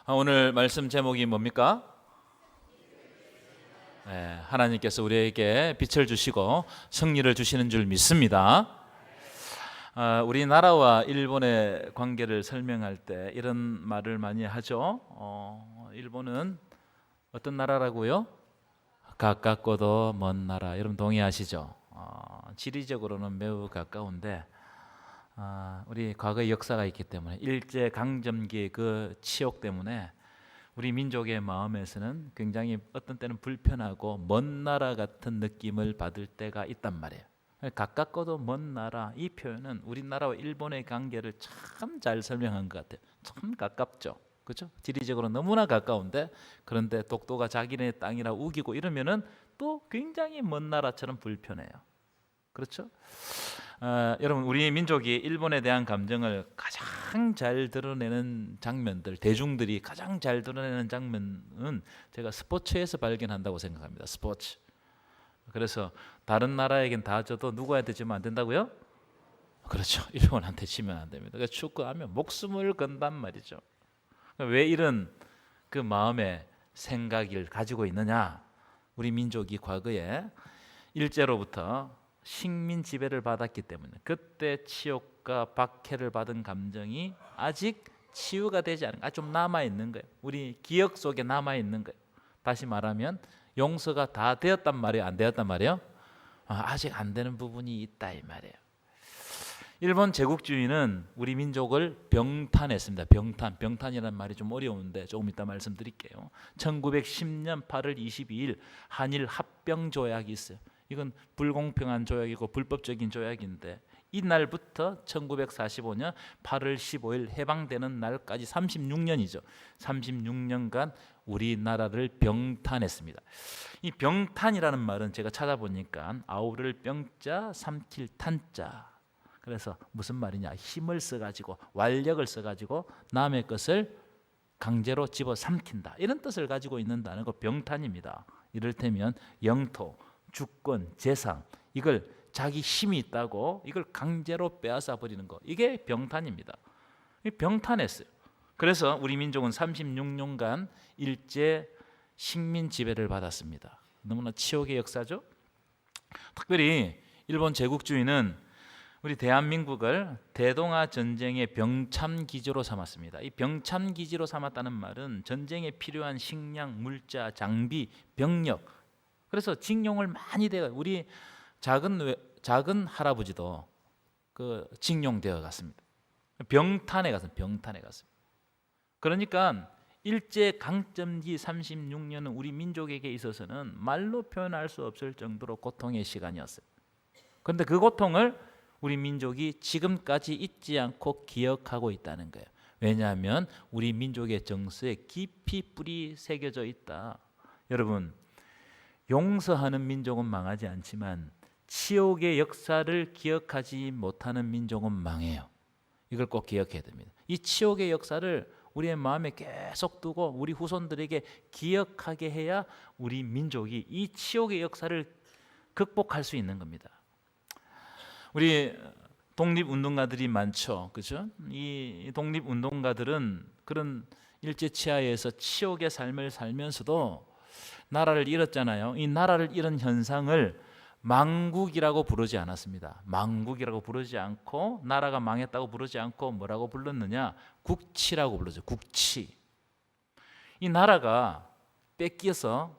오늘 말씀 제목이 뭡니까? 하나님께서 우리에게 빛을 주시고 승리를 주시는 줄 믿습니다. 우리나라와 일본의 관계를 설명할 때 이런 말을 많이 하죠. 일본은 어떤 나라라고요? 가깝고도 먼 나라. 여러분 동의하시죠? 지리적으로는 매우 가까운데 우리 과거의 역사가 있기 때문에 일제 강점기의 그 치욕 때문에 우리 민족의 마음에서는 굉장히 어떤 때는 불편하고 먼 나라 같은 느낌을 받을 때가 있단 말이에요. 가깝고도 먼 나라, 이 표현은 우리나라와 일본의 관계를 참 잘 설명한 것 같아요. 참 가깝죠, 그렇죠? 지리적으로 너무나 가까운데 그런데 독도가 자기네 땅이라 우기고 이러면은 또 굉장히 먼 나라처럼 불편해요. 그렇죠? 여러분, 우리 민족이 일본에 대한 감정을 가장 잘 드러내는 장면들, 대중들이 가장 잘 드러내는 장면은 제가 스포츠에서 발견한다고 생각합니다. 스포츠. 그래서 다른 나라에겐 다 져도 누구한테 지면 안 된다고요? 그렇죠. 일본한테 지면 안 됩니다. 그러니까 축구하면 목숨을 건단 말이죠. 왜 이런 그 마음의 생각을 가지고 있느냐? 우리 민족이 과거에 일제로부터 식민 지배를 받았기 때문에 그때 치욕과 박해를 받은 감정이 아직 치유가 되지 않은, 좀 남아 있는 거예요. 우리 기억 속에 남아 있는 거예요. 다시 말하면 용서가 다 되었단 말이에요, 안 되었단 말이에요? 아직 안 되는 부분이 있다 이 말이에요. 일본 제국주의는 우리 민족을 병탄했습니다. 병탄이라는 말이 좀 어려운데 조금 이따 말씀드릴게요. 1910년 8월 22일 한일 합병 조약이 있어요. 이건 불공평한 조약이고 불법적인 조약인데 이날부터 1945년 8월 15일 해방되는 날까지 36년이죠. 36년간 우리나라를 병탄했습니다. 이 병탄이라는 말은 제가 찾아보니까 아우를 병자 삼킬 탄자. 그래서 무슨 말이냐? 힘을 써가지고 완력을 써가지고 남의 것을 강제로 집어삼킨다, 이런 뜻을 가지고 있는 단어가 병탄입니다. 이를테면 영토, 주권, 재산, 이걸 자기 힘이 있다고 이걸 강제로 빼앗아 버리는 거, 이게 병탄입니다. 병탄했어요. 그래서 우리 민족은 36년간 일제 식민 지배를 받았습니다. 너무나 치욕의 역사죠. 특별히 일본 제국주의는 우리 대한민국을 대동아 전쟁의 병참 기지로 삼았습니다. 이 병참 기지로 삼았다는 말은 전쟁에 필요한 식량, 물자, 장비, 병력, 그래서 징용을 많이 돼요. 우리 작은 할아버지도 그 징용되어 갔습니다. 병탄에 갔습니다. 그러니까 일제 강점기 36년은 우리 민족에게 있어서는 말로 표현할 수 없을 정도로 고통의 시간이었어요. 그런데 그 고통을 우리 민족이 지금까지 잊지 않고 기억하고 있다는 거예요. 왜냐하면 우리 민족의 정서에 깊이 뿌리 새겨져 있다. 여러분, 용서하는 민족은 망하지 않지만 치욕의 역사를 기억하지 못하는 민족은 망해요. 이걸 꼭 기억해야 됩니다. 이 치욕의 역사를 우리의 마음에 계속 두고 우리 후손들에게 기억하게 해야 우리 민족이 이 치욕의 역사를 극복할 수 있는 겁니다. 우리 독립운동가들이 많죠, 그렇죠? 이 독립운동가들은 그런 일제치하에서 치욕의 삶을 살면서도 나라를 잃었잖아요. 이 나라를 잃은 현상을 망국이라고 부르지 않았습니다. 망국이라고 부르지 않고 나라가 망했다고 부르지 않고 뭐라고 불렀느냐? 국치라고 불렀죠. 국치. 이 나라가 뺏겨서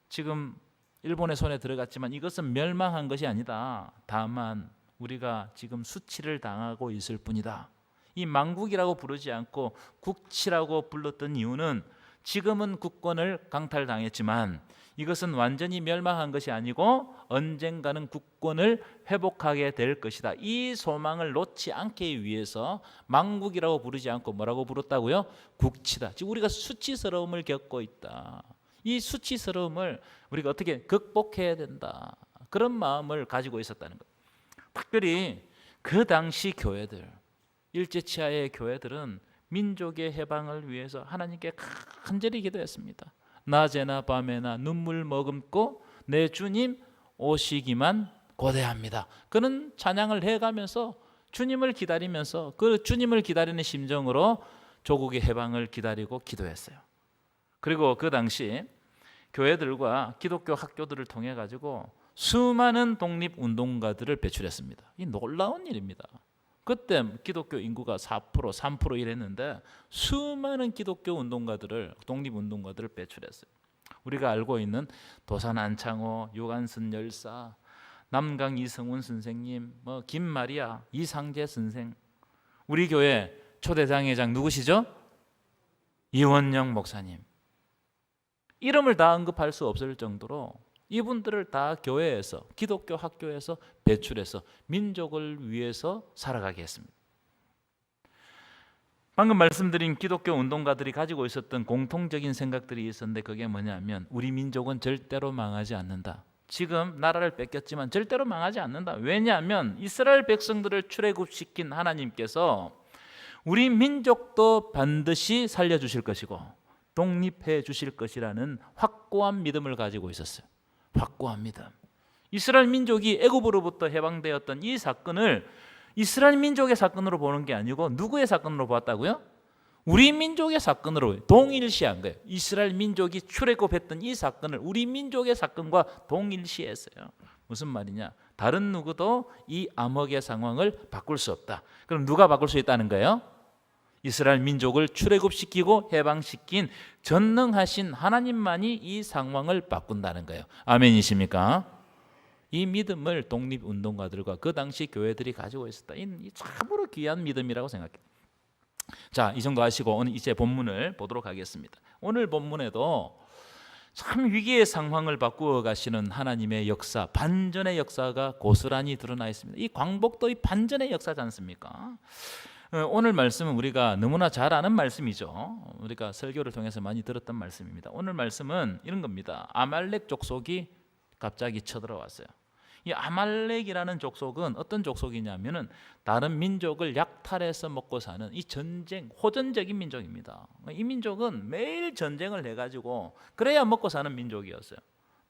지금 일본의 손에 들어갔지만 이것은 멸망한 것이 아니다. 다만 우리가 지금 수치를 당하고 있을 뿐이다. 이 망국이라고 부르지 않고 국치라고 불렀던 이유는 지금은 국권을 강탈당했지만 이것은 완전히 멸망한 것이 아니고 언젠가는 국권을 회복하게 될 것이다. 이 소망을 놓지 않기 위해서 망국이라고 부르지 않고 뭐라고 부르다고요? 국치다. 지금 우리가 수치스러움을 겪고 있다. 이 수치스러움을 우리가 어떻게 극복해야 된다. 그런 마음을 가지고 있었다는 것. 특별히 그 당시 교회들, 일제치하의 교회들은 민족의 해방을 위해서 하나님께 간절히 기도했습니다. 낮에나 밤에나 눈물 머금고 내 주님 오시기만 고대합니다. 그는 찬양을 해가면서 주님을 기다리면서 그 주님을 기다리는 심정으로 조국의 해방을 기다리고 기도했어요. 그리고 그 당시 교회들과 기독교 학교들을 통해 가지고 수많은 독립운동가들을 배출했습니다. 이 놀라운 일입니다. 그때 기독교 인구가 4%, 3% 이랬는데 수많은 기독교 운동가들을, 독립운동가들을 배출했어요. 우리가 알고 있는 도산 안창호, 유관순 열사, 남강 이성훈 선생님, 김마리아, 이상재 선생, 우리 교회 초대장회장 누구시죠? 이원영 목사님. 이름을 다 언급할 수 없을 정도로 이분들을 다 교회에서, 기독교 학교에서 배출해서 민족을 위해서 살아가게 했습니다. 방금 말씀드린 기독교 운동가들이 가지고 있었던 공통적인 생각들이 있었는데 그게 뭐냐면 우리 민족은 절대로 망하지 않는다. 지금 나라를 뺏겼지만 절대로 망하지 않는다. 왜냐하면 이스라엘 백성들을 출애굽시킨 하나님께서 우리 민족도 반드시 살려주실 것이고 독립해 주실 것이라는 확고한 믿음을 가지고 있었어요. 확고한 믿음. 이스라엘 민족이 애굽으로부터 해방되었던 이 사건을 이스라엘 민족의 사건으로 보는 게 아니고 누구의 사건으로 보았다고요? 우리 민족의 사건으로 동일시한 거예요. 이스라엘 민족이 출애굽했던 이 사건을 우리 민족의 사건과 동일시했어요. 무슨 말이냐? 다른 누구도 이 암흑의 상황을 바꿀 수 없다. 그럼 누가 바꿀 수 있다는 거예요? 이스라엘 민족을 출애굽시키고 해방시킨 전능하신 하나님만이 이 상황을 바꾼다는 거예요. 아멘이십니까? 이 믿음을 독립운동가들과 그 당시 교회들이 가지고 있었다. 이 참으로 귀한 믿음이라고 생각해요. 자, 이 정도 하시고 오늘 이제 본문을 보도록 하겠습니다. 오늘 본문에도 참 위기의 상황을 바꾸어 가시는 하나님의 역사, 반전의 역사가 고스란히 드러나 있습니다. 이 광복도 이 반전의 역사지 않습니까? 오늘 말씀은 우리가 너무나 잘 아는 말씀이죠. 우리가 설교를 통해서 많이 들었던 말씀입니다. 오늘 말씀은 이런 겁니다. 아말렉 족속이 갑자기 쳐들어왔어요. 이 아말렉이라는 족속은 어떤 족속이냐면은 다른 민족을 약탈해서 먹고 사는 이 전쟁, 호전적인 민족입니다. 이 민족은 매일 전쟁을 해가지고 그래야 먹고 사는 민족이었어요.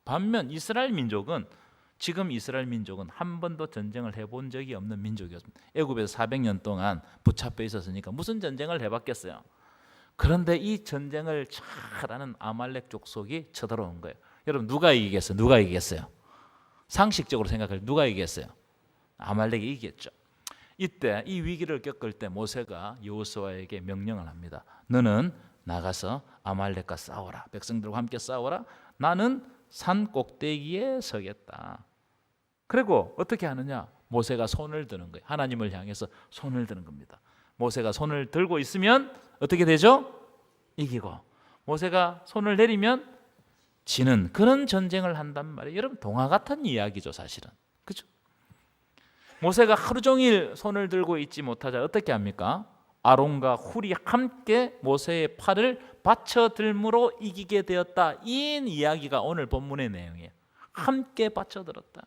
반면 이스라엘 민족은 지금 이스라엘 민족은 한 번도 전쟁을 해본 적이 없는 민족이었습니다. 애굽에서 400년 동안 붙잡혀 있었으니까 무슨 전쟁을 해봤겠어요. 그런데 이 전쟁을 잘하는 아말렉 족속이 쳐들어온 거예요. 여러분 누가 이기겠어요? 누가 이기겠어요? 상식적으로 생각할 때 누가 이기겠어요? 아말렉이 이기겠죠. 이때 이 위기를 겪을 때 모세가 여호수아에게 명령을 합니다. 너는 나가서 아말렉과 싸워라. 백성들과 함께 싸워라. 나는 산 꼭대기에 서겠다. 그리고 어떻게 하느냐? 모세가 손을 드는 거예요. 하나님을 향해서 손을 드는 겁니다. 모세가 손을 들고 있으면 어떻게 되죠? 이기고, 모세가 손을 내리면 지는 그런 전쟁을 한단 말이에요. 여러분 동화 같은 이야기죠, 사실은. 그렇죠? 모세가 하루 종일 손을 들고 있지 못하자 어떻게 합니까? 아론과 훌이 함께 모세의 팔을 받쳐 들므로 이기게 되었다. 이 이야기가 오늘 본문의 내용이에요. 함께 받쳐 들었다.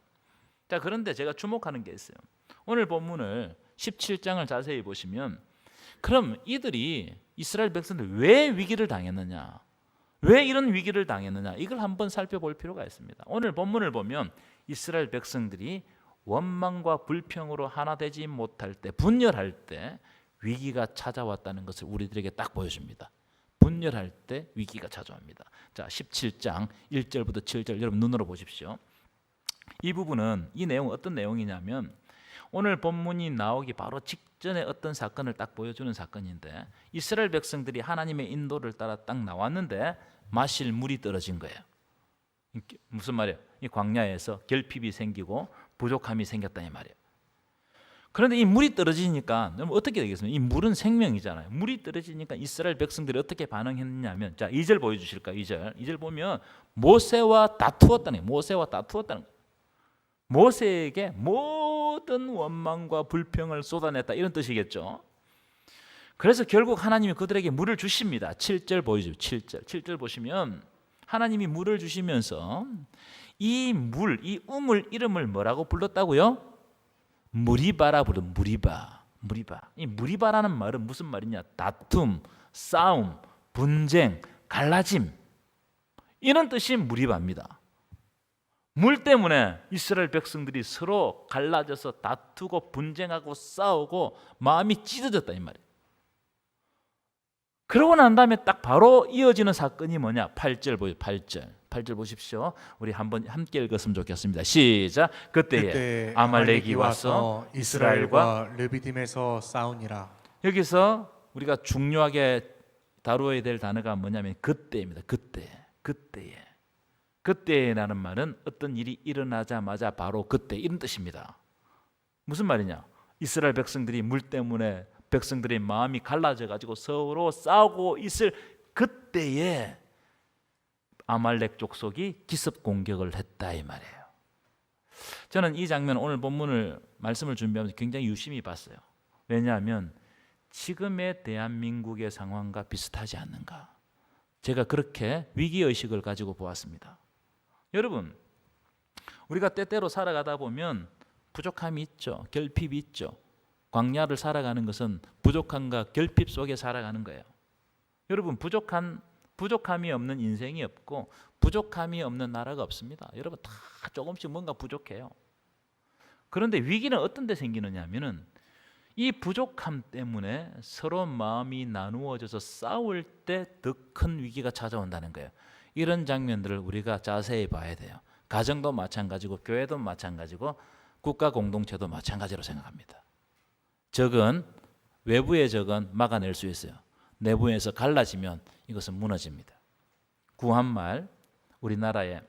자, 그런데 제가 주목하는 게 있어요. 오늘 본문을 17장을 자세히 보시면 그럼 이들이 이스라엘 백성들 왜 위기를 당했느냐? 왜 이런 위기를 당했느냐? 이걸 한번 살펴볼 필요가 있습니다. 오늘 본문을 보면 이스라엘 백성들이 원망과 불평으로 하나 되지 못할 때, 분열할 때 위기가 찾아왔다는 것을 우리들에게 딱 보여줍니다. 분열할 때 위기가 찾아옵니다. 자, 17장 1절부터 7절 여러분 눈으로 보십시오. 이 부분은 이 내용 어떤 내용이냐면 오늘 본문이 나오기 바로 직전에 어떤 사건을 딱 보여주는 사건인데 이스라엘 백성들이 하나님의 인도를 따라 딱 나왔는데 마실 물이 떨어진 거예요. 무슨 말이에요? 이 광야에서 결핍이 생기고 부족함이 생겼다 이 말이에요. 그런데 이 물이 떨어지니까 어떻게 되겠습니까? 이 물은 생명이잖아요. 물이 떨어지니까 이스라엘 백성들이 어떻게 반응했냐면 자 2절 보여주실까요? 2절 보면 모세와 다투었다는 거예요. 모세와 다투었다는 거예요. 모세에게 모든 원망과 불평을 쏟아냈다 이런 뜻이겠죠. 그래서 결국 하나님이 그들에게 물을 주십니다. 7절 보이죠. 7절 보시면 하나님이 물을 주시면서 이 물, 이 우물 이름을 뭐라고 불렀다고요? 무리바라 부른 무리바. 이 무리바라는 말은 무슨 말이냐? 다툼, 싸움, 분쟁, 갈라짐 이런 뜻이 무리바입니다. 물 때문에 이스라엘 백성들이 서로 갈라져서 다투고 분쟁하고 싸우고 마음이 찢어졌다 이 말이에요. 그러고 난 다음에 딱 바로 이어지는 사건이 뭐냐? 8절 보세요. 8절 보십시오. 우리 한번 함께 읽었으면 좋겠습니다. 시작. 그때에 아말렉이 와서 이스라엘과 르비딤에서 싸우니라. 여기서 우리가 중요하게 다루어야 될 단어가 뭐냐면 그때입니다. 그때라는 말은 어떤 일이 일어나자마자 바로 그때 이런 뜻입니다. 무슨 말이냐? 이스라엘 백성들이 물 때문에 백성들의 마음이 갈라져 가지고 서로 싸우고 있을 그때에 아말렉 족속이 기습 공격을 했다 이 말이에요. 저는 이 장면 오늘 본문을 말씀을 준비하면서 굉장히 유심히 봤어요. 왜냐하면 지금의 대한민국의 상황과 비슷하지 않는가? 제가 그렇게 위기의식을 가지고 보았습니다. 여러분, 우리가 때때로 살아가다 보면 부족함이 있죠. 결핍이 있죠. 광야를 살아가는 것은 부족함과 결핍 속에 살아가는 거예요. 여러분, 부족함이 없는 인생이 없고 부족함이 없는 나라가 없습니다. 여러분, 다 조금씩 뭔가 부족해요. 그런데 위기는 어떤 데 생기느냐 하면은 이 부족함 때문에 서로 마음이 나누어져서 싸울 때 더 큰 위기가 찾아온다는 거예요. 이런 장면들을 우리가 자세히 봐야 돼요. 가정도 마찬가지고 교회도 마찬가지고 국가 공동체도 마찬가지로 생각합니다. 적은 외부의 적은 막아낼 수 있어요. 내부에서 갈라지면 이것은 무너집니다. 구한말 우리나라에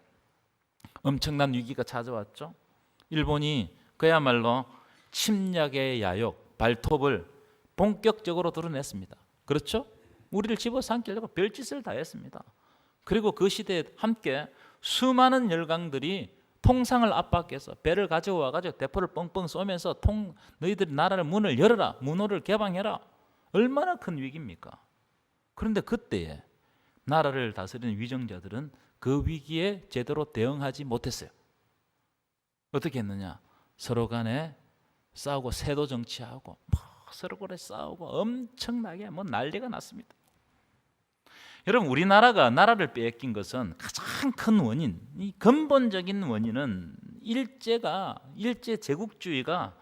엄청난 위기가 찾아왔죠. 일본이 그야말로 침략의 야욕, 발톱을 본격적으로 드러냈습니다. 그렇죠? 우리를 집어삼키려고 별짓을 다 했습니다. 그리고 그 시대에 함께 수많은 열강들이 통상을 압박해서 배를 가져와 가지고 대포를 뻥뻥 쏘면서 너희들 나라를 문을 열어라, 문호를 개방해라. 얼마나 큰 위기입니까? 그런데 그때에 나라를 다스리는 위정자들은 그 위기에 제대로 대응하지 못했어요. 어떻게 했느냐? 서로 간에 싸우고 세도 정치하고 서로 간에 싸우고 엄청나게 난리가 났습니다. 여러분, 우리나라가 나라를 빼앗긴 것은 가장 큰 원인, 이 근본적인 원인은 일제 제국주의가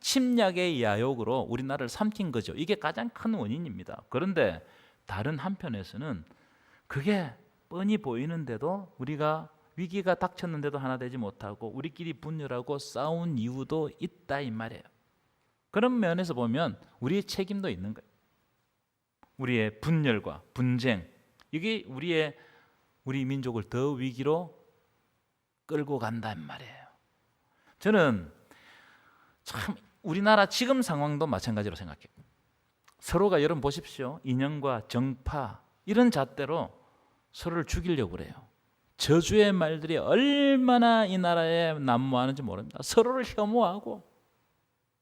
침략의 야욕으로 우리나라를 삼킨 거죠. 이게 가장 큰 원인입니다. 그런데 다른 한편에서는 그게 뻔히 보이는데도 우리가 위기가 닥쳤는데도 하나 되지 못하고 우리끼리 분열하고 싸운 이유도 있다 이 말이에요. 그런 면에서 보면 우리의 책임도 있는 거예요. 우리의 분열과 분쟁, 이게 우리 민족을 더 위기로 끌고 간단 말이에요. 저는 참 우리나라 지금 상황도 마찬가지로 생각해요. 서로가 여러분 보십시오. 이념과 정파 이런 잣대로 서로를 죽이려고 그래요. 저주의 말들이 얼마나 이 나라에 난무하는지 모릅니다. 서로를 혐오하고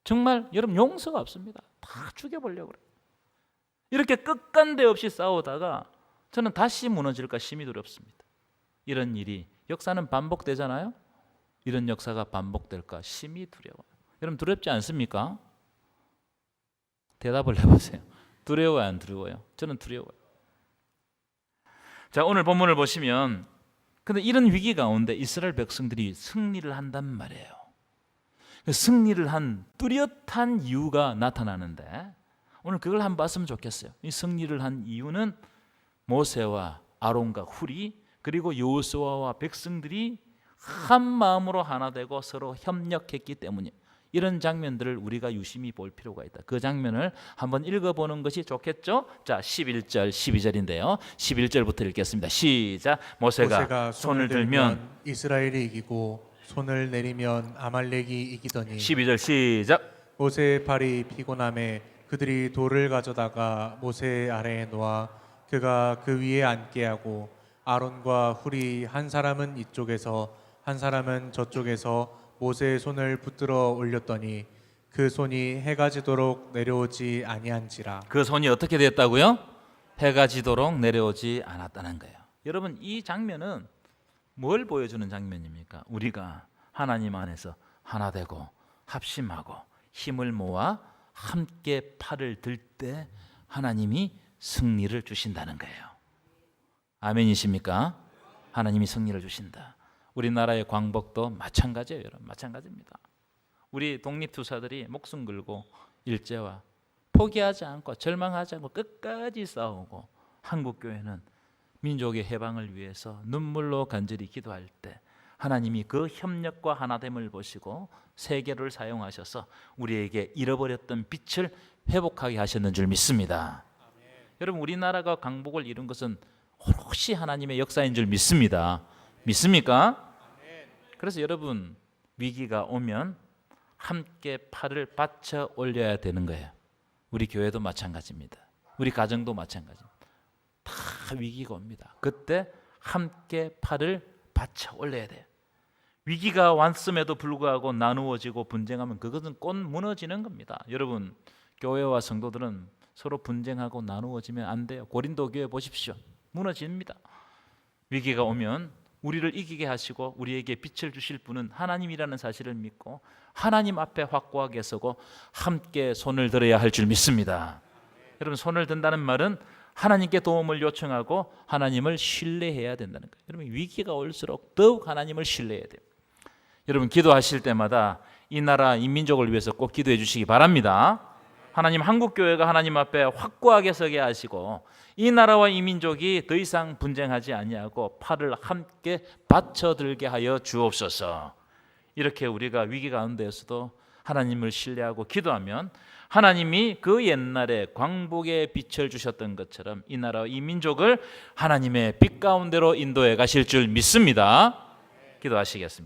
정말 여러분 용서가 없습니다. 다 죽여보려고 그래요. 이렇게 끝간데 없이 싸우다가 저는 다시 무너질까 심히 두렵습니다. 이런 일이 역사는 반복되잖아요. 이런 역사가 반복될까 심히 두려워요. 여러분 두렵지 않습니까? 대답을 해보세요. 두려워요, 안 두려워요? 저는 두려워요. 자, 오늘 본문을 보시면 근데 이런 위기 가운데 이스라엘 백성들이 승리를 한단 말이에요. 승리를 한 뚜렷한 이유가 나타나는데 오늘 그걸 한번 봤으면 좋겠어요. 이 승리를 한 이유는 모세와 아론과 훌이 그리고 여호수아와 백성들이 한 마음으로 하나 되고 서로 협력했기 때문이에요. 이런 장면들을 우리가 유심히 볼 필요가 있다. 그 장면을 한번 읽어보는 것이 좋겠죠? 자, 11절, 12절인데요. 11절부터 읽겠습니다. 시작. 모세가 손을 들면 이스라엘이 이기고 손을 내리면 아말렉이 이기더니 12절 시작. 모세의 발이 피곤함에 그들이 돌을 가져다가 모세 아래에 놓아 그가 그 위에 앉게 하고 아론과 훌이 한 사람은 이쪽에서 한 사람은 저쪽에서 모세의 손을 붙들어 올렸더니 그 손이 해가 지도록 내려오지 아니한지라. 그 손이 어떻게 됐다고요? 해가 지도록 내려오지 않았다는 거예요. 여러분 이 장면은 뭘 보여주는 장면입니까? 우리가 하나님 안에서 하나 되고 합심하고 힘을 모아 함께 팔을 들 때 하나님이 승리를 주신다는 거예요. 아멘이십니까? 하나님이 승리를 주신다. 우리나라의 광복도 마찬가지예요, 여러분. 마찬가지입니다. 우리 독립투사들이 목숨 걸고 일제와 포기하지 않고 절망하지 않고 끝까지 싸우고, 한국교회는 민족의 해방을 위해서 눈물로 간절히 기도할 때 하나님이 그 협력과 하나됨을 보시고 세계를 사용하셔서 우리에게 잃어버렸던 빛을 회복하게 하셨는 줄 믿습니다. 여러분, 우리나라가 강복을 이룬 것은 오롯이 하나님의 역사인 줄 믿습니다. 믿습니까? 그래서 여러분, 위기가 오면 함께 팔을 받쳐 올려야 되는 거예요. 우리 교회도 마찬가지입니다. 우리 가정도 마찬가지입니다. 다 위기가 옵니다. 그때 함께 팔을 받쳐 올려야 돼요. 위기가 왔음에도 불구하고 나누어지고 분쟁하면 그것은 곧 무너지는 겁니다. 여러분, 교회와 성도들은 서로 분쟁하고 나누어지면 안 돼요. 고린도 교회 보십시오. 무너집니다. 위기가 오면 우리를 이기게 하시고 우리에게 빛을 주실 분은 하나님이라는 사실을 믿고 하나님 앞에 확고하게 서고 함께 손을 들어야 할 줄 믿습니다. 여러분, 손을 든다는 말은 하나님께 도움을 요청하고 하나님을 신뢰해야 된다는 거예요. 여러분, 위기가 올수록 더욱 하나님을 신뢰해야 돼요. 여러분, 기도하실 때마다 이 나라, 이 민족을 위해서 꼭 기도해 주시기 바랍니다. 하나님, 한국교회가 하나님 앞에 확고하게 서게 하시고 이 나라와 이 민족이 더 이상 분쟁하지 아니하고 팔을 함께 받쳐들게 하여 주옵소서. 이렇게 우리가 위기 가운데에서도 하나님을 신뢰하고 기도하면 하나님이 그 옛날에 광복의 빛을 주셨던 것처럼 이 나라와 이 민족을 하나님의 빛 가운데로 인도해 가실 줄 믿습니다. 기도하시겠습니다.